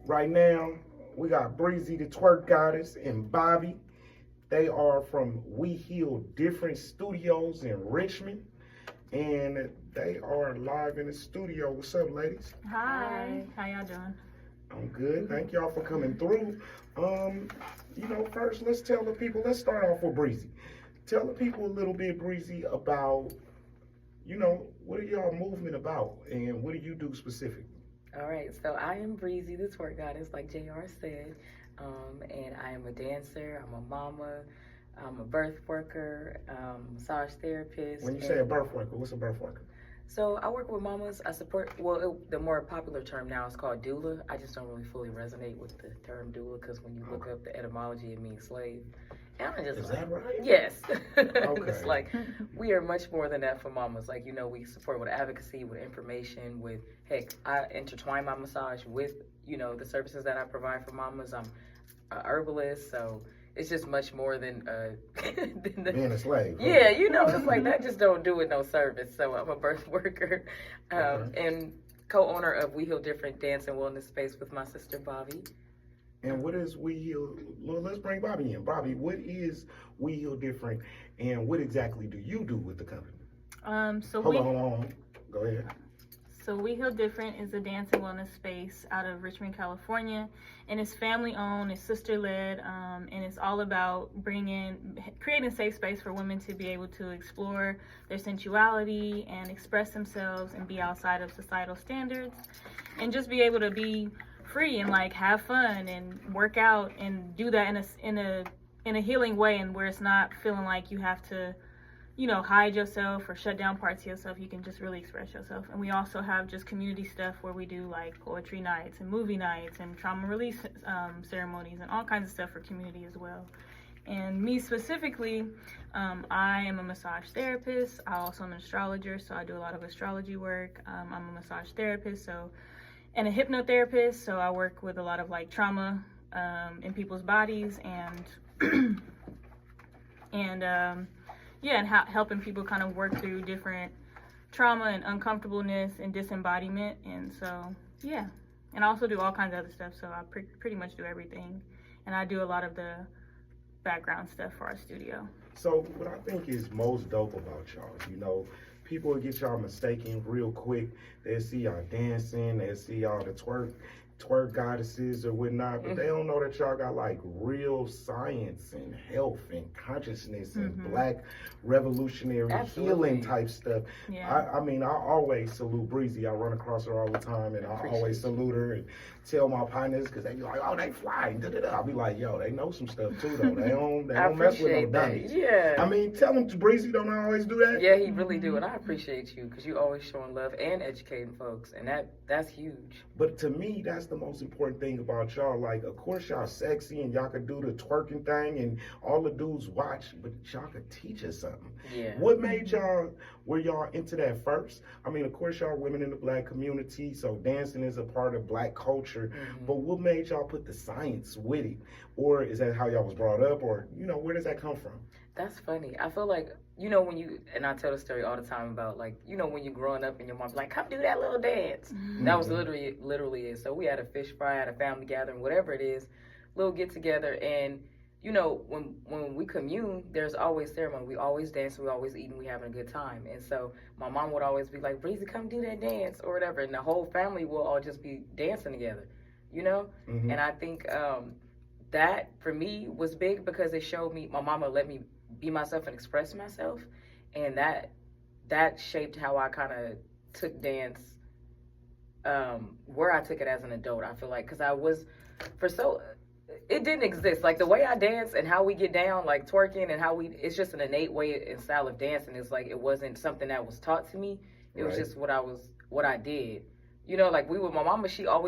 Right now, we got Breezy the Twerk Goddess and Bobby. They are from We Heal Different Studios in Richmond. And they are live in the studio. What's up, ladies? Hi. How y'all doing? I'm good. Thank y'all for coming through. First let's tell the people, let's start off with Breezy. Tell the people a little bit, Breezy, about, what are y'all movement about and what do you do specifically? All right, so I am Breezy, the twerk goddess, like JR said, and I am a dancer, I'm a mama, I'm a birth worker, massage therapist. When you say a birth worker, what's a birth worker? So I work with mamas. I support, the more popular term now is called doula. I just don't really fully resonate with the term doula because when you look up the etymology, it means slave. And I'm just Is that right? Yes. Okay. It's like, we are much more than that for mamas. Like, we support with advocacy, with information, with, heck, I intertwine my massage with, the services that I provide for mamas. I'm a herbalist, so it's just much more than being a slave. Yeah, it's like that just don't do it no service. So I'm a birth worker and co-owner of We Heal Different Dance and Wellness Space with my sister Bobby. And what is We Heal? Well, let's bring Bobby in. Bobby, what is We Heal Different, and what exactly do you do with the company? Hold on. Go ahead. So We Heal Different is a dance and wellness space out of Richmond, California, and it's family owned, it's sister led, and it's all about creating a safe space for women to be able to explore their sensuality and express themselves and be outside of societal standards, and just be able to be free and like have fun and work out and do that in a healing way, and where it's not feeling like you have to hide yourself or shut down parts of yourself. You can just really express yourself. And we also have just community stuff where we do like poetry nights and movie nights and trauma release ceremonies and all kinds of stuff for community as well. And me specifically, I am a massage therapist. I also am an astrologer, so I do a lot of astrology work. I'm a massage therapist, and a hypnotherapist, so I work with a lot of like trauma in people's bodies and helping people kind of work through different trauma and uncomfortableness and disembodiment. And so, yeah. And I also do all kinds of other stuff, so I pretty much do everything. And I do a lot of the background stuff for our studio. So what I think is most dope about y'all, people will get y'all mistaken real quick. They'll see y'all dancing, they'll see y'all the twerk goddesses or whatnot, but they don't know that y'all got like real science and health and consciousness and black revolutionary healing type stuff. Yeah. I always salute Breezy. I run across her all the time, and I always salute her and tell my partners, because they be like, oh, they flying, I'll be like, yo, they know some stuff too though. They don't mess with no dummies. Yeah. Tell them Breezy don't always do that. Yeah, he really do, and I appreciate you because you always showing love and educating folks, and that's huge. But to me, that's the most important thing about y'all. Like, of course, y'all sexy and y'all could do the twerking thing and all the dudes watch, but y'all could teach us something. Yeah. What made were y'all into that first? Of course, y'all women in the black community, so dancing is a part of black culture, but what made y'all put the science with it? Or is that how y'all was brought up, or, where does that come from? That's funny. I feel like, and I tell the story all the time about, like, when you're growing up and your mom's like, come do that little dance. That was literally it. So we had a fish fry, had a family gathering, whatever it is, little get together. And, when we commune, there's always ceremony. We always dance, we always eating, we having a good time. And so my mom would always be like, Breezy, come do that dance or whatever. And the whole family will all just be dancing together, And I think that for me was big because it showed me, my mama let me be myself and express myself, and that shaped how I kind of took dance where I took it as an adult. I feel like because it didn't exist, like the way I dance and how we get down, like twerking, and it's just an innate way and style of dancing. It's like it wasn't something that was taught to me. It was just what I did. Like my mama,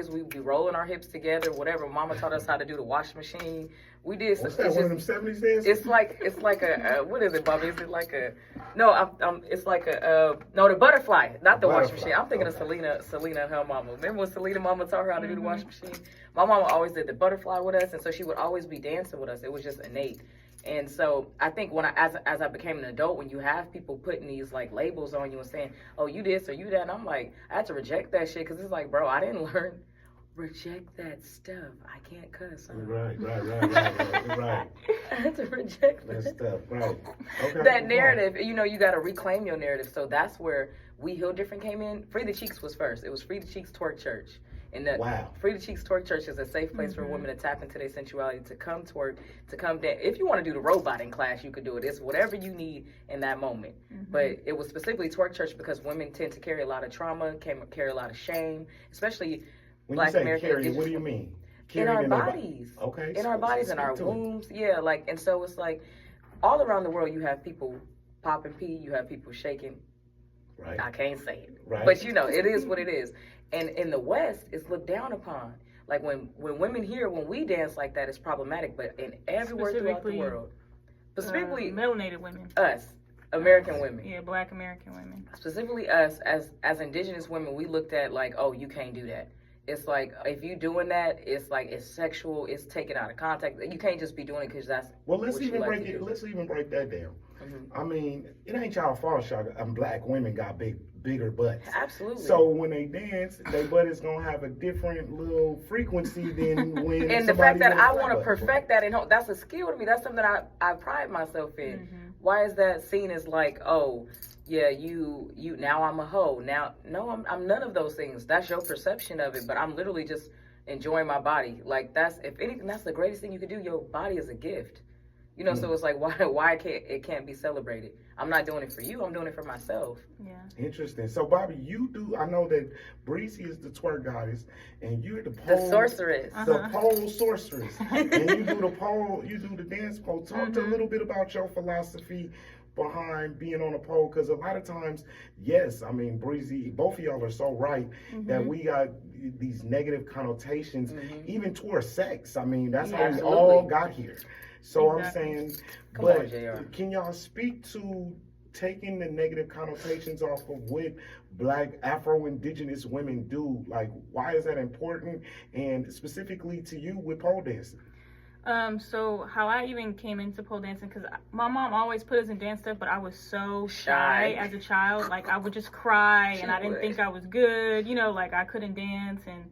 we'd be rolling our hips together, whatever. Mama taught us how to do the wash machine. We did. What's that, one of them 70s dances? It's like a what is it, Bobby? Is it like a, no, it's like a, no, the butterfly, not the wash machine. I'm thinking of Selena and her mama. Remember when Selena mama taught her how to do the wash machine? My mama always did the butterfly with us, and so she would always be dancing with us. It was just innate. And so I think as I became an adult, when you have people putting these like labels on you and saying, oh, you this or you that, and I'm like, I had to reject that shit, because it's like, bro, I didn't learn reject that stuff. I can't cuss. Huh? Right. I had to reject That that stuff, right. Okay. that narrative. You know, you got to reclaim your narrative. So that's where We Heal Different came in. Free the Cheeks was first. It was Free the Cheeks Twerk Church. And that Free the Cheeks Twerk Church is a safe place for women to tap into their sensuality, to come twerk, to come dance. If you want to do the roboting class, you could do it. It's whatever you need in that moment. But it was specifically Twerk Church because women tend to carry a lot of trauma, carry a lot of shame, especially when Black you say American. Carry, what do you mean? In our bodies. Okay. In our bodies, in our wombs. Yeah, like, and so it's like all around the world you have people popping pee, you have people shaking. Right. I can't say it. Right. But you know, it is what it is. And in the West, it's looked down upon. Like when women here, when we dance like that, it's problematic. But in everywhere throughout the world, specifically melanated women, us, American women. Yeah, Black American women. Specifically us, as indigenous women, we looked at like, oh, you can't do that. It's like, if you doing that, it's like, it's sexual, it's taken out of context. You can't just be doing it because that's let's even break that down. I mean, it ain't y'all fault, y'all. Black women got bigger butts. Absolutely. So when they dance, their butt is gonna have a different little frequency than when. And the fact that I want to perfect that, and that's a skill to me. That's something I pride myself in. Why is that seen as like, oh, yeah, you now I'm a hoe. Now, no, I'm none of those things. That's your perception of it, but I'm literally just enjoying my body. Like, that's, if anything, that's the greatest thing you could do. Your body is a gift. You know, so it's like, why can't be celebrated? I'm not doing it for you. I'm doing it for myself. Yeah. Interesting. So, Bobby, I know that Breezy is the twerk goddess, and you're the pole. The sorceress. The pole sorceress. And you do the pole, you do the dance pole. Talk to a little bit about your philosophy behind being on a pole, because a lot of times, yes, I mean, Breezy, both of y'all are so right that we got these negative connotations, even towards sex. I mean, that's how we all got here. So I'm saying, can y'all speak to taking the negative connotations off of what Black Afro-Indigenous women do? Like, why is that important? And specifically to you with pole dancing. So how I even came into pole dancing, because my mom always put us in dance stuff, but I was so shy as a child. Like, I would just cry, and I didn't think I was good. You know, like, I couldn't dance, and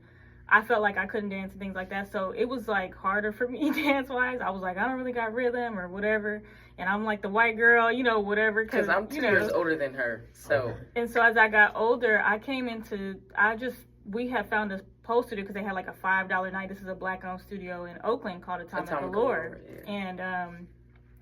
I felt like I couldn't dance and things like that. So it was like harder for me dance-wise. I was like, I don't really got rhythm or whatever. And I'm like the white girl, you know, whatever. Because I'm 2 years older than her. So. And so as I got older, we had found a pole studio because they had like a $5 night. This is a Black-owned studio in Oakland called Atomic Allure. Yeah. And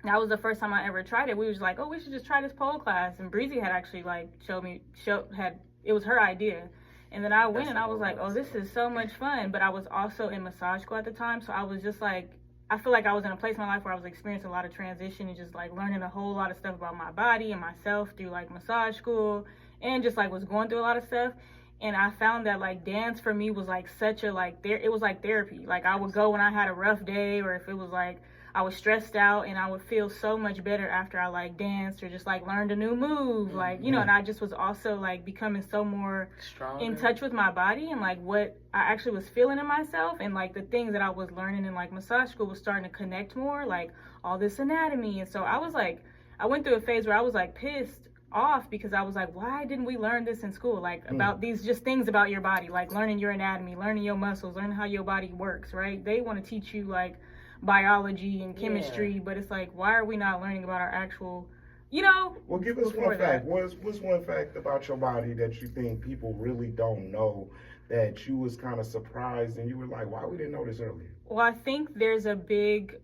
that was the first time I ever tried it. We was like, oh, we should just try this pole class. And Breezy had actually like it was her idea. And then I went and I was like, oh, this is so much fun. But I was also in massage school at the time. So I was just like, I feel like I was in a place in my life where I was experiencing a lot of transition and just like learning a whole lot of stuff about my body and myself through like massage school, and just like was going through a lot of stuff. And I found that like dance for me was like such a it was like therapy. Like, I would go when I had a rough day, or if it was like I was stressed out, and I would feel so much better after I like danced or just like learned a new move, like, you know. And I just was also like becoming so more stronger, in touch with my body and like what I actually was feeling in myself, and like the things that I was learning in like massage school was starting to connect more, like all this anatomy. And so I was like, I went through a phase where I was like pissed off because I was like, why didn't we learn this in school? Like about these just things about your body, like learning your anatomy, learning your muscles, learning how your body works, right? They want to teach you like biology and chemistry, but it's like, why are we not learning about our actual, you know? Well, give us one fact. What's one fact about your body that you think people really don't know, that you was kind of surprised and you were like, why we didn't know this earlier? Well, I think there's a big,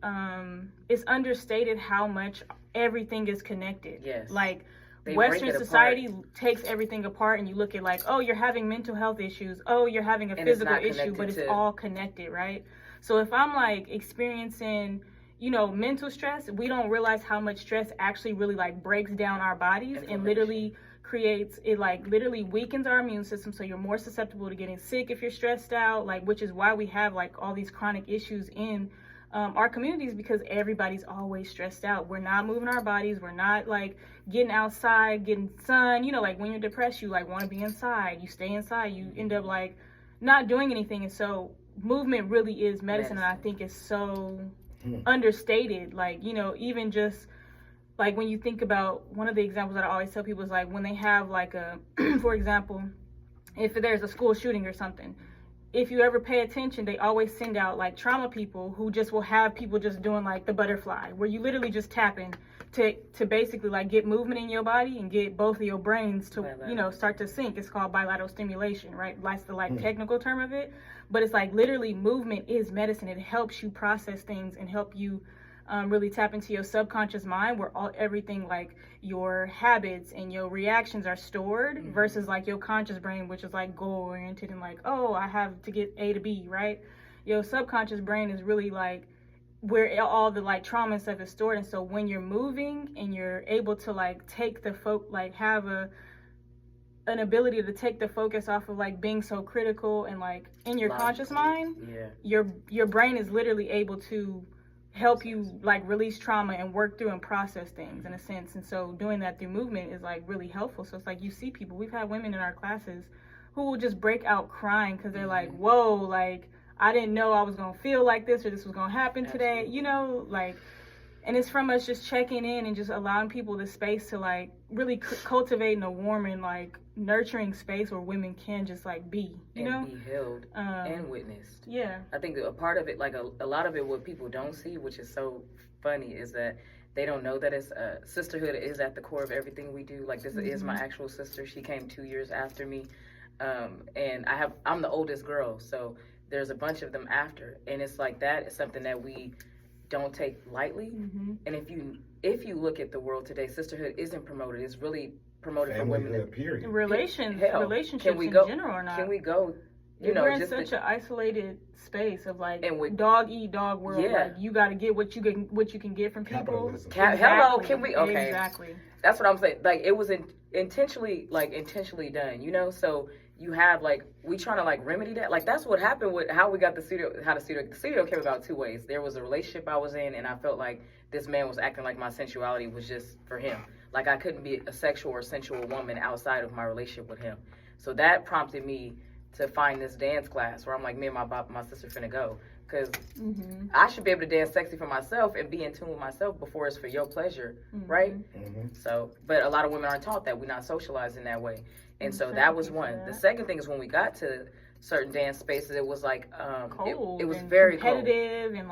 it's understated how much everything is connected. Yes. Like, Western society takes everything apart, and you look at like, oh, you're having mental health issues, oh, you're having a physical issue, but it's all connected, right? So if I'm like experiencing, you know, mental stress, we don't realize how much stress actually really like breaks down our bodies and literally literally weakens our immune system. So you're more susceptible to getting sick if you're stressed out, like, which is why we have like all these chronic issues in our communities, because everybody's always stressed out. We're not moving our bodies. We're not like getting outside, getting sun. You know, like when you're depressed, you like want to be inside. You stay inside. You end up like not doing anything. And so movement really is medicine. And I think it's so understated. Like, you know, even just like when you think about, one of the examples that I always tell people is like when they have like a, for example, if there's a school shooting or something, if you ever pay attention, they always send out like trauma people who just will have people just doing like the butterfly, where you literally just tapping to basically like get movement in your body and get both of your brains to, you know, start to sync. It's called bilateral stimulation, right? That's the like technical term of it. But it's like literally movement is medicine. It helps you process things and help you really tap into your subconscious mind, where everything like your habits and your reactions are stored, versus like your conscious brain, which is like goal oriented and like, oh, I have to get A to B, right? Your subconscious brain is really like where all the like trauma and stuff is stored. And so when you're moving and you're able to like take the have an ability to take the focus off of like being so critical and like in your conscious mind, your brain is literally able to help you like release trauma and work through and process things in a sense. And so doing that through movement is like really helpful. So it's like you see people, we've had women in our classes who will just break out crying because they're like, whoa, like I didn't know I was gonna feel like this or this was gonna happen today, you know, like. And it's from us just checking in and just allowing people the space to like really cultivating a warm and like nurturing space where women can just like be, you know, be held and witnessed. Yeah, I think a part of it, like a lot of it, what people don't see, which is so funny, is that they don't know that it's sisterhood is at the core of everything we do. Like this is my actual sister. She came 2 years after me, and I'm the oldest girl, so there's a bunch of them after, and it's like that is something that we don't take lightly. And if you look at the world today, sisterhood isn't promoted. It's really promoted for women. Period. Relationships can we in go, general or not. Can we go? You know, we're in such an isolated space of like dog eat dog world. Yeah. Like you got to get what you can get from people. Hello, can we? Okay, exactly. That's what I'm saying. Like it was intentionally done. You know, so. You have like we trying to like remedy that. Like that's what happened with how we got the studio. The studio came about 2 ways. There was a relationship I was in, and I felt like this man was acting like my sensuality was just for him. Like I couldn't be a sexual or sensual woman outside of my relationship with him. So that prompted me to find this dance class where I'm like, me and my sister finna go, because I should be able to dance sexy for myself and be in tune with myself before it's for your pleasure, right? So, but a lot of women aren't taught that. We're not socialized in that way. And so that was one. The second thing is when we got to certain dance spaces, it was like cold. It was very competitive cold. And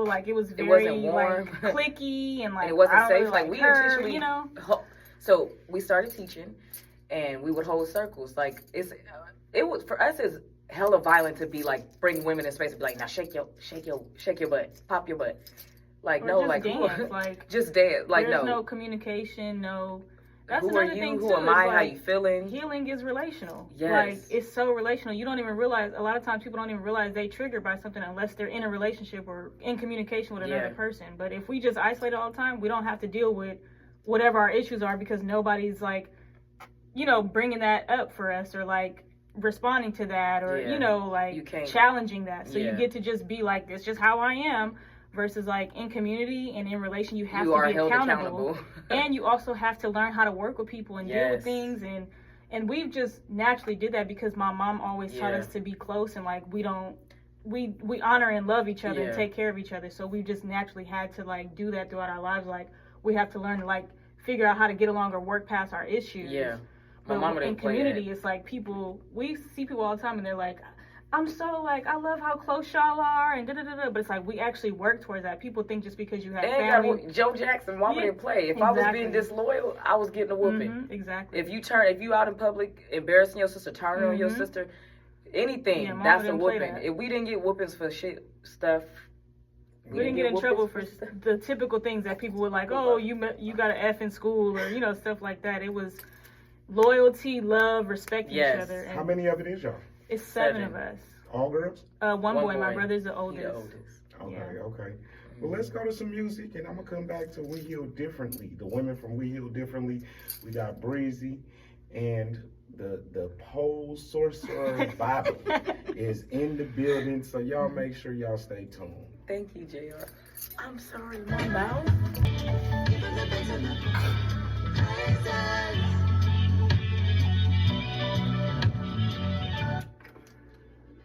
like it was very it wasn't warm. Like cliquey and like and it wasn't safe. Really like we her, intentionally, you know. So we started teaching, and we would hold circles. Like it was for us is hella violent to be like bring women in space and be like, now shake your butt, pop your butt. Like or no, just like dance, like just dance. Like there's no communication, no. That's who are another you? thing Who too, am I? like, how you feeling? Healing is relational. Yes. Like it's so relational. You don't even realize. A lot of times people don't even realize they triggered by something unless they're in a relationship or in communication with another person. But if we just isolate all the time, we don't have to deal with whatever our issues are because nobody's like, you know, bringing that up for us or like responding to that or you know like challenging that. So you get to just be like, this just how I am. Versus like in community and in relation, you have to be accountable. And you also have to learn how to work with people and deal with things. And we've just naturally did that because my mom always taught us to be close and like we honor and love each other and take care of each other. So we just naturally had to like do that throughout our lives. Like we have to learn to like figure out how to get along or work past our issues. Yeah. My mama in community, it's like we see people all the time and they're like, I'm so like, I love how close y'all are and da-da-da-da, but it's like, we actually work towards that. People think just because you have family. Joe Jackson, mama didn't play. If I was being disloyal, I was getting a whooping. Exactly. If you out in public embarrassing your sister, turning on your sister, anything, that's a whooping. If we didn't get whoopings for stuff. We didn't get in trouble for the typical things that people were like, oh, you got an F in school or, you know, stuff like that. It was loyalty, love, respect each other. And how many of it is y'all? It's 7 of us. All girls? One boy. My brother's the oldest. Okay. Well, let's go to some music, and I'm going to come back to We Heal Differently. The women from We Heal Differently. We got Breezy, and the pole sorcerer Bible is in the building, so y'all make sure y'all stay tuned. Thank you, JR. I'm sorry, my mouth.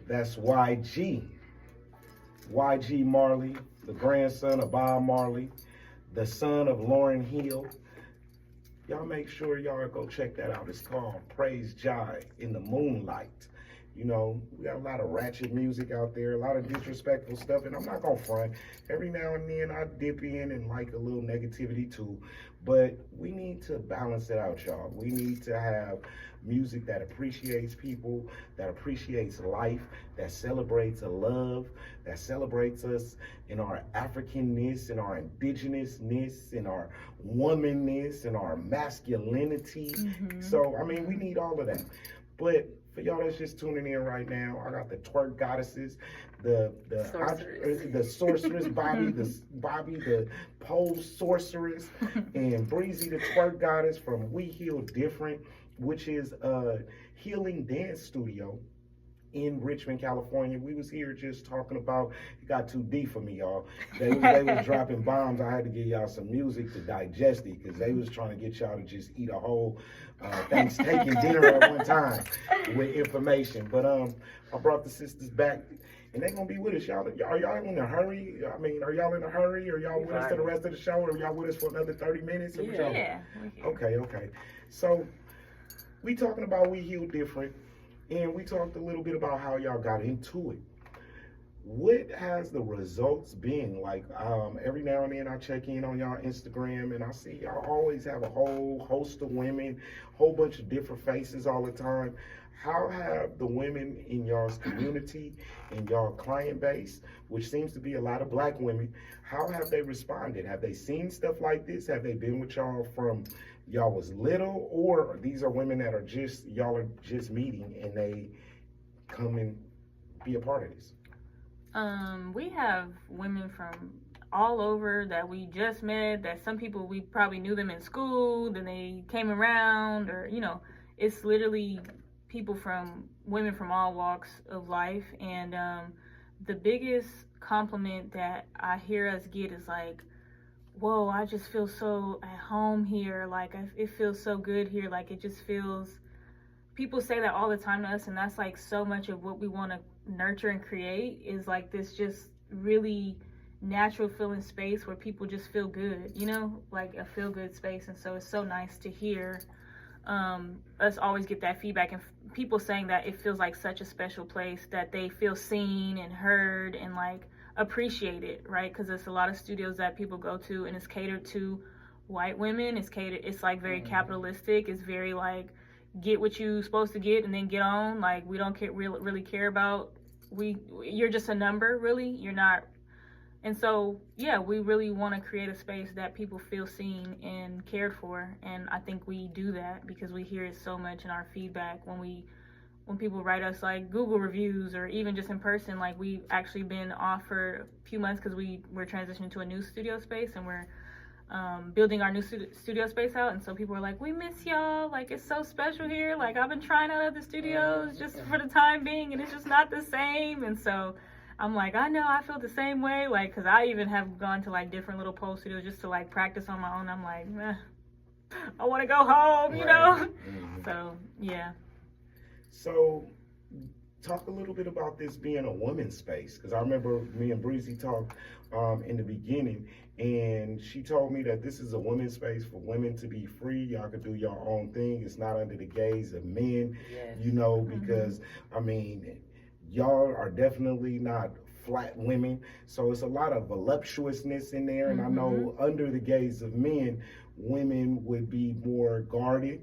That's YG Marley, the grandson of Bob Marley, the son of Lauryn Hill. Y'all make sure y'all go check that out. It's called Praise Jai in the Moonlight. You know, we got a lot of ratchet music out there, a lot of disrespectful stuff, and I'm not gonna front. Every now and then I dip in and like a little negativity too, but we need to balance it out, y'all. We need to have music that appreciates people, that appreciates life, that celebrates a love, that celebrates us in our Africanness, in our indigenousness, in our womanness, in our masculinity. So, I mean, we need all of that. But for y'all that's just tuning in right now, I got the twerk goddesses, the sorceress Bobby, the pole sorceress, and Breezy the twerk goddess from We Heal Different, which is a healing dance studio in Richmond, California. We was here just talking about, it got too deep for me, y'all. They was dropping bombs. I had to give y'all some music to digest it, because they was trying to get y'all to just eat a whole Thanksgiving dinner at one time with information. But I brought the sisters back, and they gonna be with us. Y'all, are y'all in a hurry? I mean, are y'all in a hurry? Are y'all with us for the rest of the show? Or are y'all with us for another 30 minutes? Yeah. Okay. So we talking about We Heal Different, and we talked a little bit about how y'all got into it. What has the results been? Like, every now and then I check in on y'all Instagram, and I see y'all always have a whole host of women, whole bunch of different faces all the time. How have the women in y'all's community, in y'all client base, which seems to be a lot of black women, how have they responded? Have they seen stuff like this? Have they been with y'all from y'all was little, or these are women that are just, y'all are just meeting and they come and be a part of this? We have women from all over that we just met, that some people we probably knew them in school, then they came around, or, you know, it's literally women from all walks of life. And the biggest compliment that I hear us get is like, whoa, I just feel so at home here. Like, it feels so good here. Like, it just feels, people say that all the time to us, and that's like so much of what we want to nurture and create, is like this just really natural feeling space where people just feel good, you know, like a feel good space. And so it's so nice to hear us always get that feedback, and people saying that it feels like such a special place, that they feel seen and heard and like appreciated, right? Because it's a lot of studios that people go to, and it's catered to white women. It's like very capitalistic. It's very like, get what you supposed to get and then get on. Like, we don't really care about, you're just a number, really. You're not. And so, yeah, we really want to create a space that people feel seen and cared for. And I think we do that because we hear it so much in our feedback when people write us like Google reviews, or even just in person. Like, we've actually been off for a few months because we're transitioning to a new studio space, and we're building our new studio space out. And so people are like, we miss y'all, like, it's so special here, like, I've been trying out other studios just for the time being, and it's just not the same. And so I'm like, I know, I feel the same way, like, because I even have gone to like different little pole studios just to like practice on my own. I'm like, I want to go home, you know. So yeah. So talk a little bit about this being a woman's space, because I remember me and Breezy talked in the beginning, and she told me that this is a women's space for women to be free. Y'all can do your own thing. It's not under the gaze of men, you know, because I mean, y'all are definitely not flat women, so it's a lot of voluptuousness in there. And I know under the gaze of men, women would be more guarded.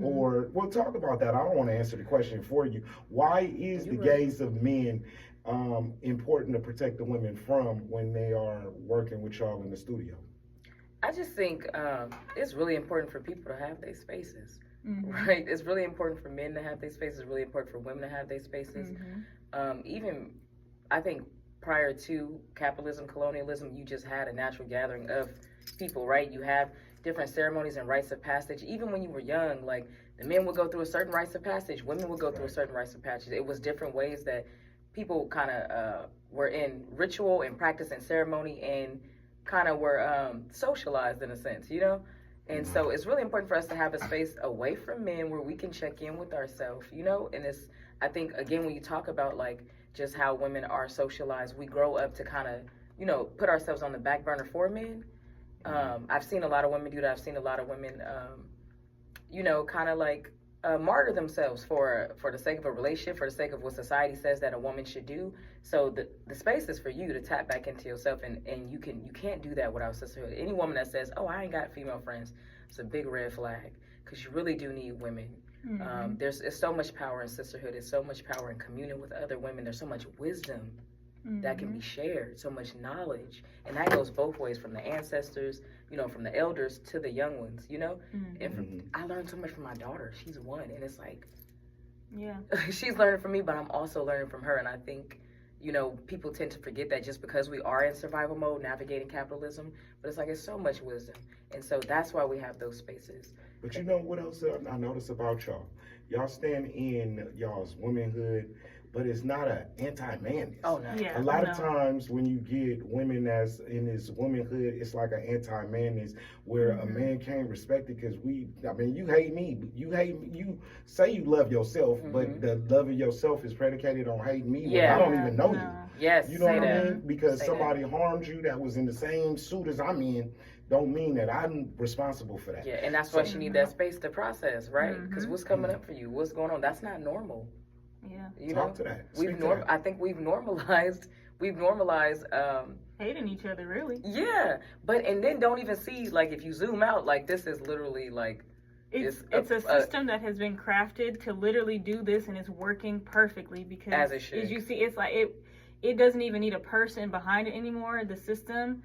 Or we'll talk about that. I don't want to answer the question for you. Why is the gaze of men important to protect the women from when they are working with y'all in the studio? I just think it's really important for people to have their spaces, right? It's really important for men to have their spaces. It's really important for women to have their spaces. Even, I think, prior to capitalism, colonialism, you just had a natural gathering of people, right? You have different ceremonies and rites of passage. Even when you were young, like, the men would go through a certain rites of passage, women would go through a certain rites of passage. It was different ways that people kind of were in ritual and practice and ceremony, and kind of were socialized in a sense, you know? And so it's really important for us to have a space away from men where we can check in with ourselves, you know? And it's, I think, again, when you talk about like just how women are socialized, we grow up to kind of, you know, put ourselves on the back burner for men. I've seen a lot of women do that. I've seen a lot of women, you know, kind of like martyr themselves for the sake of a relationship, for the sake of what society says that a woman should do. So the space is for you to tap back into yourself, and you can't do that without sisterhood. Any woman that says, "Oh, I ain't got female friends," it's a big red flag, because you really do need women. Mm-hmm. There's so much power in sisterhood. There's so much power in communing with other women. There's so much wisdom that can be shared, so much knowledge, and that goes both ways, from the ancestors, from the elders to the young ones, and I learned so much from my daughter. She's one, and it's like, she's learning from me, but I'm also learning from her. And I think people tend to forget that, just because we are in survival mode navigating capitalism, but it's like, it's so much wisdom, and so that's why we have those spaces. But you know what else I notice about y'all? Y'all stand in y'all's womanhood, but it's not an anti-manness. Oh, no. Yeah, a lot of times when you get women that's in this womanhood, it's like an anti-manness where a man can't respect it, because you hate me. You say you love yourself, but the love of yourself is predicated on hating me when I don't even know you. Yes, You know what I mean? Because Say somebody harmed you that was in the same suit as I'm in, don't mean that I'm responsible for that. Yeah, and that's why she need that space to process, right? Because what's coming up for you? What's going on? That's not normal. Yeah. Talk to that. I think we've normalized hating each other, really. Yeah, and then don't even see, like, if you zoom out, like, this is literally like it's a system that has been crafted to literally do this, and it's working perfectly, because as it should. As you see, it's like it doesn't even need a person behind it anymore. The system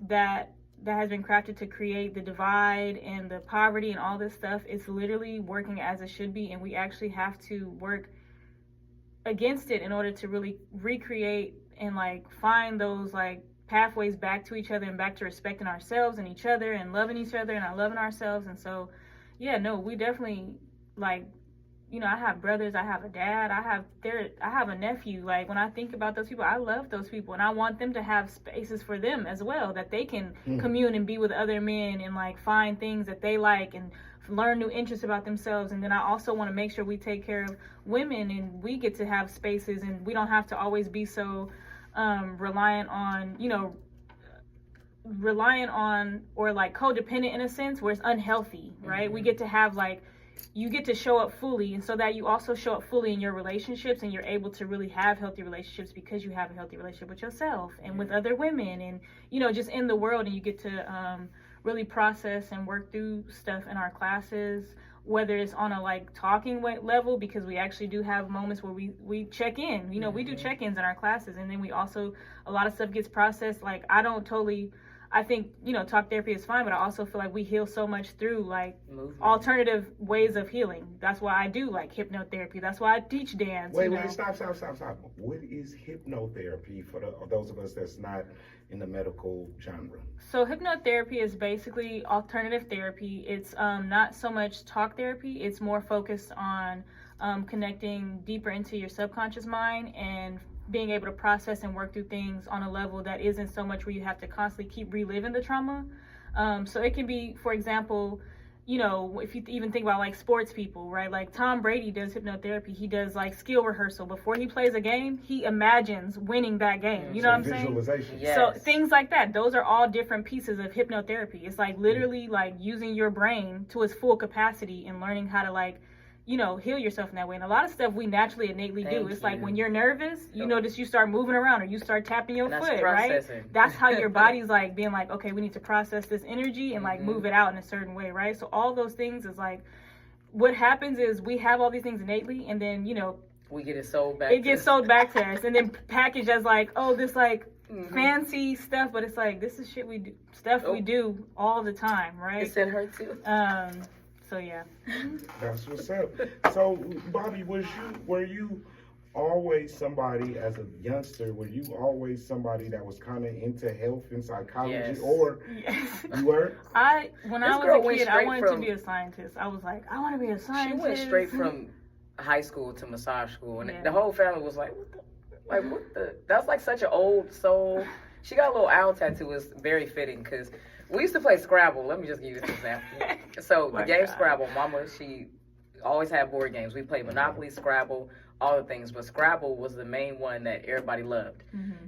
that has been crafted to create the divide and the poverty and all this stuff, it's literally working as it should be, and we actually have to work against it in order to really recreate and like find those like pathways back to each other and back to respecting ourselves and each other and loving each other and not loving ourselves. And so we definitely, like, I have brothers, I have a dad, I have a nephew. Like, when I think about those people, I love those people, and I want them to have spaces for them as well, that they can commune and be with other men and like find things that they like and learn new interests about themselves. And then I also want to make sure we take care of women, and we get to have spaces, and we don't have to always be so reliant on or like codependent in a sense where it's unhealthy, right? We get to have, like, you get to show up fully, and so that you also show up fully in your relationships, and you're able to really have healthy relationships because you have a healthy relationship with yourself and with other women, and just in the world. And you get to really process and work through stuff in our classes, whether it's on a like talking level, because we actually do have moments where we check in, we do check-ins in our classes, and then we also, a lot of stuff gets processed. Like, I think talk therapy is fine, but I also feel like we heal so much through like alternative ways of healing. That's why I do like hypnotherapy. That's why I teach dance. Wait, stop. What is hypnotherapy for those of us that's not in the medical genre? So hypnotherapy is basically alternative therapy. It's not so much talk therapy. It's more focused on connecting deeper into your subconscious mind and being able to process and work through things on a level that isn't so much where you have to constantly keep reliving the trauma. So it can be, for example, if you even think about like sports people, right? Like Tom Brady does hypnotherapy. He does like skill rehearsal. Before he plays a game, he imagines winning that game. You know what I'm saying? Visualization. Yes. So things like that, those are all different pieces of hypnotherapy. It's like literally like using your brain to its full capacity and learning how to like, heal yourself in that way. And a lot of stuff we naturally innately do. It's like when you're nervous, you notice you start moving around, or you start tapping your foot, right? That's how your body's like being like, okay, we need to process this energy and like move it out in a certain way, right? So all those things is like, what happens is we have all these things innately, and then we get it sold back. It gets sold back to us, and then packaged as like, oh, this like fancy stuff, but it's like, this is shit we do, we do all the time, right? It's in her too. So yeah. That's what's up. So Bobby, were you always somebody, as a youngster, were you always somebody that was kind of into health and psychology? Yes. Or you were? When I was a kid, I wanted to be a scientist. I was like, I want to be a scientist. She went straight from high school to massage school, and the whole family was like, what the? That's like such an old soul. She got a little owl tattoo. It's very fitting, because we used to play Scrabble. Let me just give you this example. So the game Scrabble, Mama, she always had board games. We played Monopoly, Scrabble, all the things. But Scrabble was the main one that everybody loved.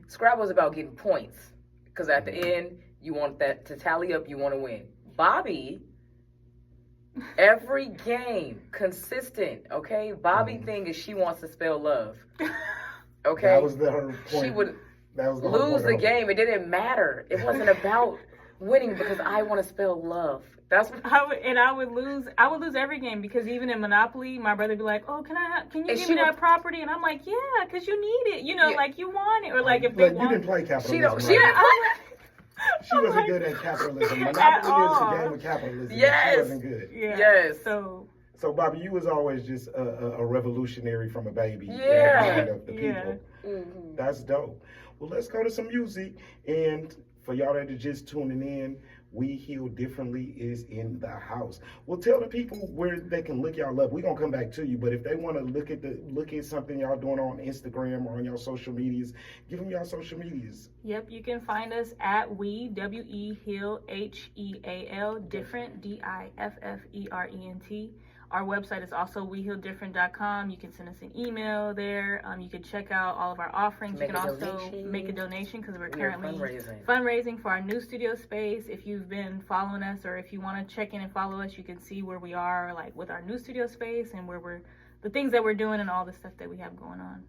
Scrabble was about getting points, because at the end, you want that to tally up, you want to win. Bobby Every game, consistent. Okay, Bobby thing is she wants to spell love. Okay, That was her point. She would that was the whole lose point the of game. It didn't matter. It wasn't about winning because I want to spell love. That's what I would lose every game because even in Monopoly, my brother would be like, "Oh, can you give me that property?" And I'm like, "Yeah, because you need it. You know, like you want it." Or like if they you want. didn't play capitalism. she don't. right? She didn't play. She wasn't like, good at capitalism. at Monopoly is all. a game of capitalism. Yes. She wasn't good. Yeah. Yes. So Bobby, you was always just a revolutionary from a baby. Yeah. In the mind of the Yeah. people. Mhm. That's dope. Well, let's go to some music. And for y'all that are just tuning in, We Heal Differently is in the house. Well, tell the people where they can look y'all up. We're gonna come back to you, but if they want to look at something y'all doing on Instagram or on your social medias, give them y'all social medias. Yep, you can find us at Heal HEAL different DIFFERENT. Our website is also wehealdifferent.com. You can send us an email there. You can check out all of our offerings. Make you can a also donation. make a donation because we're We are currently fundraising for our new studio space. If you've been following us or if you want to check in and follow us, you can see where we are like with our new studio space and where the things that we're doing and all the stuff that we have going on.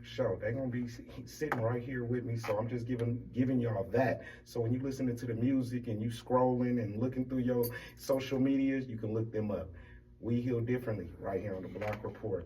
Sure, they're gonna be sitting right here with me, so I'm just giving y'all that. So when you listening to the music and you scrolling and looking through your social medias, you can look them up. We Heal Differently right here on the Block Report.